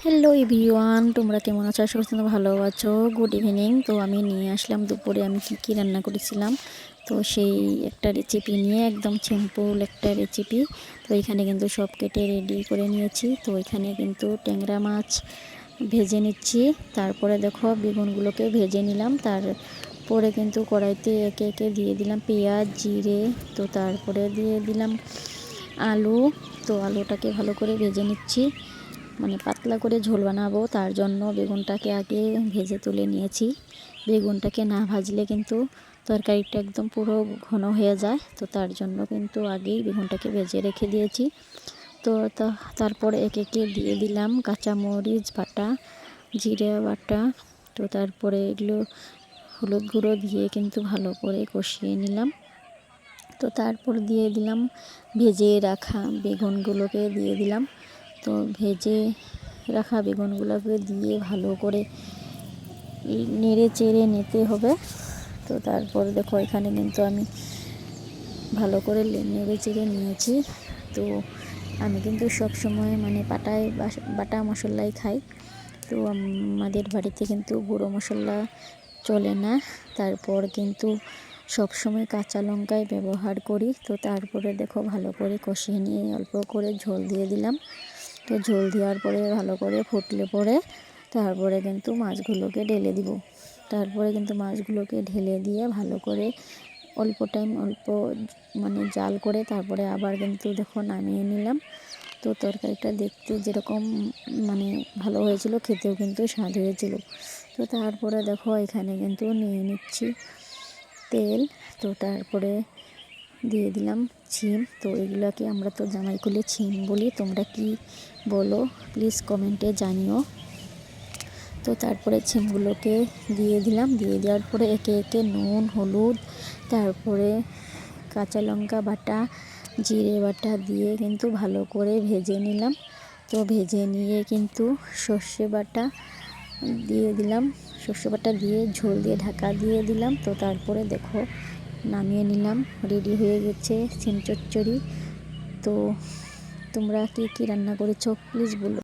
Hello everyone, তোমরা কেমন আছো? আশা করছি তোমরা ভালো আছো। Good evening. তো আমি নিয়ে আসলাম দুপুরে আমি কি রান্না করেছিলাম। তো সেই একটা রেসিপি নিয়ে, একদম সিম্পল একটা রেসিপি। তো এখানে কিন্তু সব কেটে রেডি করে নিয়েছি। তো এখানে কিন্তু ট্যাংরা মাছ ভেজে নিচ্ছি। তারপরে দেখো বেগুনগুলোকে ভেজে নিলাম। তারপরে কিন্তু কড়াইতে একে একে দিয়ে দিলাম পেঁয়াজ, জিরে। তো তারপরে দিয়ে দিলাম আলু। তো আলুটাকে ভালো করে ভেজে নিচ্ছি, মানে পাতলা করে ঝোল বানাবো, তার জন্য বেগুনটাকে আগে ভেজে তুলে নিয়েছি। বেগুনটাকে না ভাজলে কিন্তু তরকারিটা একদম পুরো ঘন হয়ে যায়। তো তার জন্য কিন্তু আগেই বেগুনটাকে ভেজে রেখে দিয়েছি। তো তারপরে একে একে দিয়ে দিলাম কাঁচামরিচ বাটা, জিরে বাটা। তো তারপরে এগুলো হলুদ গুঁড়ো দিয়ে কিন্তু ভালো করে কষিয়ে নিলাম। তো তারপর দিয়ে দিলাম ভেজে রাখা বেগুনগুলোকে দিয়ে দিলাম। তো ভেজে রাখা বেগুনগুলোকে দিয়ে ভালো করে নেড়ে চেড়ে নিতে হবে। তো তারপর দেখো এখানে কিন্তু আমি ভালো করে নেড়ে চেড়ে নিয়েছি। তো আমি কিন্তু সব সময় মানে বাটা মশলাই খাই। তো আমাদের বাড়িতে কিন্তু গুঁড়ো মশলা চলে না। তারপর কিন্তু সব সময় কাঁচা লঙ্কাই ব্যবহার করি। তো তারপরে দেখো ভালো করে কষিয়ে নিয়ে অল্প করে ঝোল দিয়ে দিলাম। তো ঝোল দেওয়ার পরে ভালো করে ফুটলে পরে তারপরে কিন্তু মাছগুলোকে ঢেলে দিব। তারপরে কিন্তু মাছগুলোকে ঢেলে দিয়ে ভালো করে অল্প টাইম মানে জাল করে তারপরে আবার কিন্তু দেখো নামিয়ে নিলাম। তো তরকারিটা দেখতে যেরকম মানে ভালো হয়েছিল, খেতেও কিন্তু স্বাদ হয়েছিল। তো তারপরে দেখো এখানে কিন্তু নিয়ে নিচ্ছি তেল। তো তারপরে দিয়ে দিলাম ছিম। তো এগুলোকে আমরা তো জামাইকুলে ছিম বলি, তোমরা কি বলো প্লিজ কমেন্টে জানিও। তো তারপরে ছিমগুলোকে দিয়ে দিলাম। দিয়ে দেওয়ার পরে একে একে নুন, হলুদ, তারপরে কাঁচা লঙ্কা বাটা, জিরে বাটা দিয়ে কিন্তু ভালো করে ভেজে নিলাম। তো ভেজে নিয়ে কিন্তু সর্ষে বাটা দিয়ে দিলাম। সর্ষে বাটা দিয়ে ঝোল দিয়ে ঢাকা দিয়ে দিলাম। তো তারপরে দেখো নামিয়ে নিলাম, রেডি হয়ে গেছে সিম চচ্চড়ি। তো তোমরা কি রান্না করেছো প্লিজ বলো।